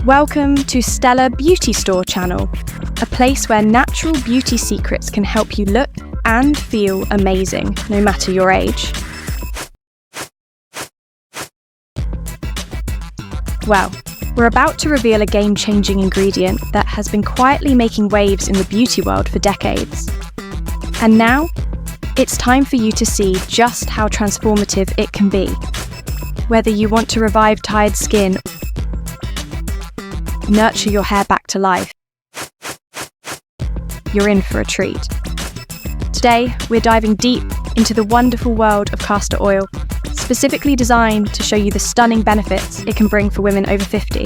Welcome to Stella Beauty Store channel, a place where natural beauty secrets can help you look and feel amazing, no matter your age. Well, we're about to reveal a game-changing ingredient that has been quietly making waves in the beauty world for decades. And now, it's time for you to see just how transformative it can be. Whether you want to revive tired skin, nurture your hair back to life, you're in for a treat. Today, we're diving deep into the wonderful world of castor oil, specifically designed to show you the stunning benefits it can bring for women over 50.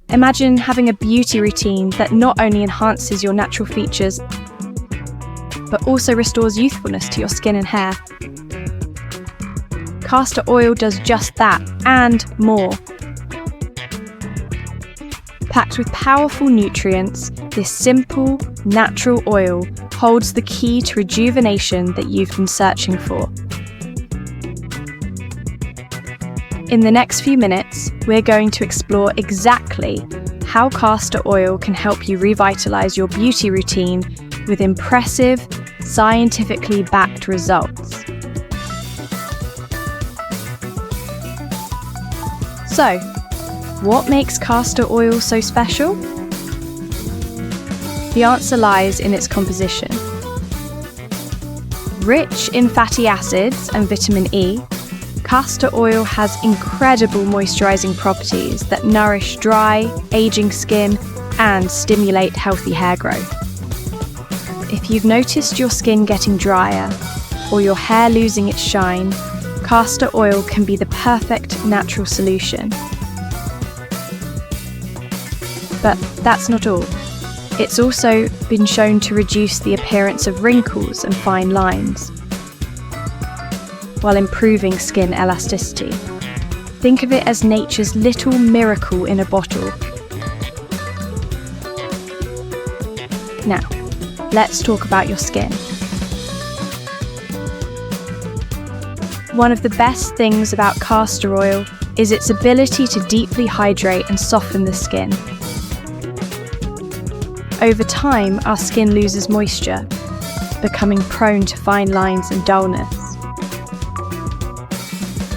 Imagine having a beauty routine that not only enhances your natural features, but also restores youthfulness to your skin and hair. Castor oil does just that, and more. Packed with powerful nutrients, this simple, natural oil holds the key to rejuvenation that you've been searching for. In the next few minutes, we're going to explore exactly how castor oil can help you revitalize your beauty routine with impressive, scientifically backed results. So, what makes castor oil so special? The answer lies in its composition. Rich in fatty acids and vitamin E, castor oil has incredible moisturizing properties that nourish dry, aging skin and stimulate healthy hair growth. If you've noticed your skin getting drier or your hair losing its shine, castor oil can be the perfect natural solution. But that's not all. It's also been shown to reduce the appearance of wrinkles and fine lines, while improving skin elasticity. Think of it as nature's little miracle in a bottle. Now, let's talk about your skin. One of the best things about castor oil is its ability to deeply hydrate and soften the skin. Over time, our skin loses moisture, becoming prone to fine lines and dullness.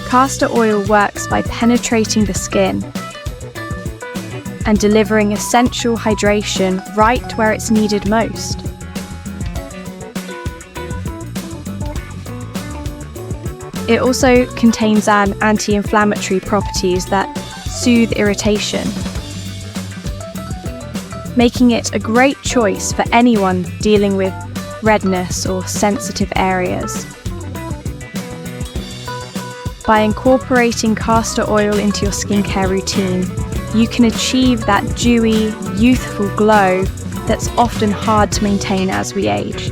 Castor oil works by penetrating the skin and delivering essential hydration right where it's needed most. It also contains anti-inflammatory properties that soothe irritation, making it a great choice for anyone dealing with redness or sensitive areas. By incorporating castor oil into your skincare routine, you can achieve that dewy, youthful glow that's often hard to maintain as we age.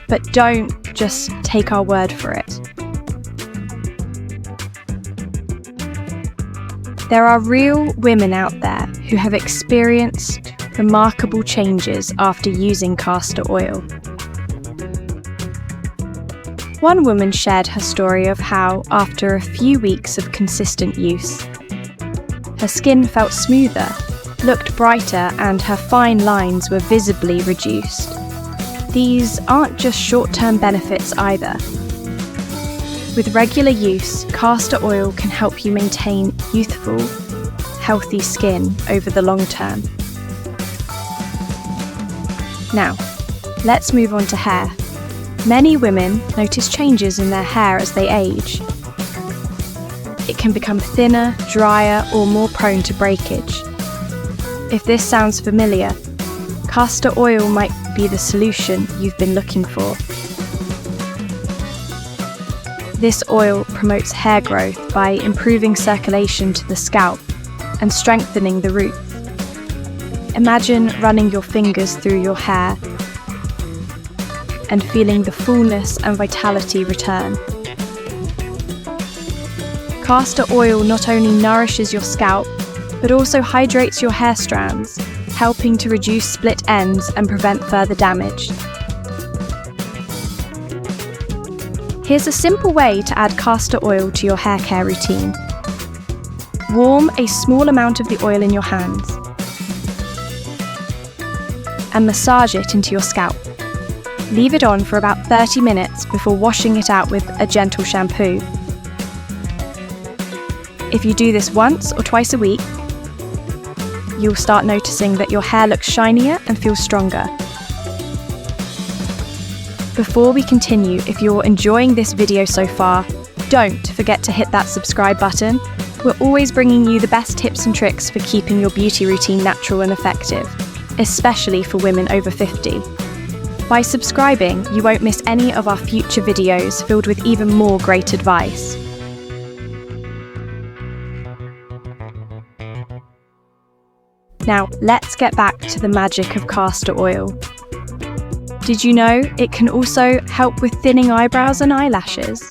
But don't just take our word for it. There are real women out there who have experienced remarkable changes after using castor oil. One woman shared her story of how, after a few weeks of consistent use, her skin felt smoother, looked brighter, and her fine lines were visibly reduced. These aren't just short-term benefits either. With regular use, castor oil can help you maintain youthful, healthy skin over the long term. Now, let's move on to hair. Many women notice changes in their hair as they age. It can become thinner, drier, or more prone to breakage. If this sounds familiar, castor oil might be the solution you've been looking for. This oil promotes hair growth by improving circulation to the scalp and strengthening the roots. Imagine running your fingers through your hair and feeling the fullness and vitality return. Castor oil not only nourishes your scalp, but also hydrates your hair strands, helping to reduce split ends and prevent further damage. Here's a simple way to add castor oil to your hair care routine. Warm a small amount of the oil in your hands and massage it into your scalp. Leave it on for about 30 minutes before washing it out with a gentle shampoo. If you do this once or twice a week, you'll start noticing that your hair looks shinier and feels stronger. Before we continue, if you're enjoying this video so far, don't forget to hit that subscribe button. We're always bringing you the best tips and tricks for keeping your beauty routine natural and effective, especially for women over 50. By subscribing, you won't miss any of our future videos filled with even more great advice. Now, let's get back to the magic of castor oil. Did you know it can also help with thinning eyebrows and eyelashes?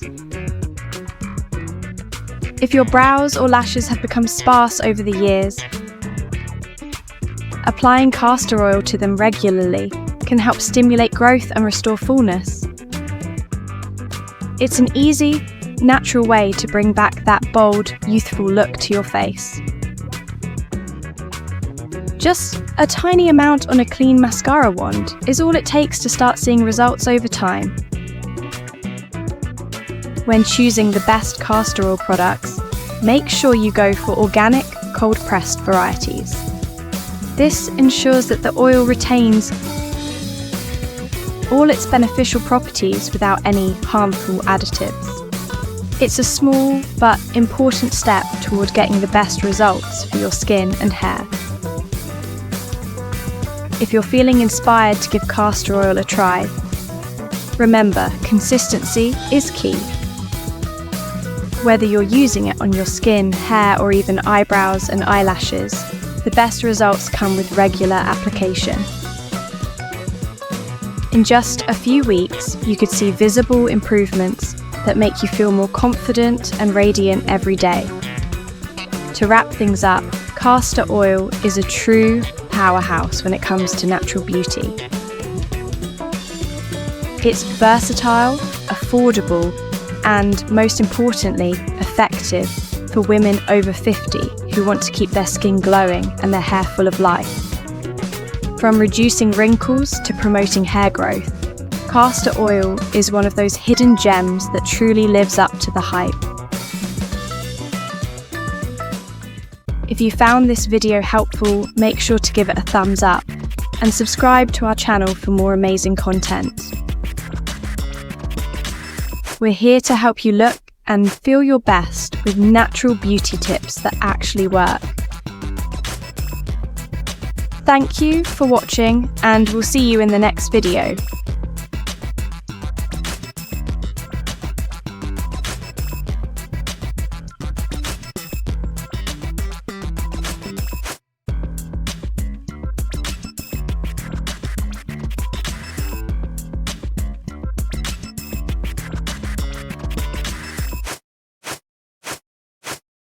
If your brows or lashes have become sparse over the years, applying castor oil to them regularly can help stimulate growth and restore fullness. It's an easy, natural way to bring back that bold, youthful look to your face. Just a tiny amount on a clean mascara wand is all it takes to start seeing results over time. When choosing the best castor oil products, make sure you go for organic, cold-pressed varieties. This ensures that the oil retains all its beneficial properties without any harmful additives. It's a small but important step toward getting the best results for your skin and hair. If you're feeling inspired to give castor oil a try, remember, consistency is key. Whether you're using it on your skin, hair, or even eyebrows and eyelashes, the best results come with regular application. In just a few weeks, you could see visible improvements that make you feel more confident and radiant every day. To wrap things up, castor oil is a true powerhouse when it comes to natural beauty. It's versatile, affordable, and most importantly, effective for women over 50 who want to keep their skin glowing and their hair full of life. From reducing wrinkles to promoting hair growth, castor oil is one of those hidden gems that truly lives up to the hype. If you found this video helpful, make sure to give it a thumbs up and subscribe to our channel for more amazing content. We're here to help you look and feel your best with natural beauty tips that actually work. Thank you for watching, and we'll see you in the next video.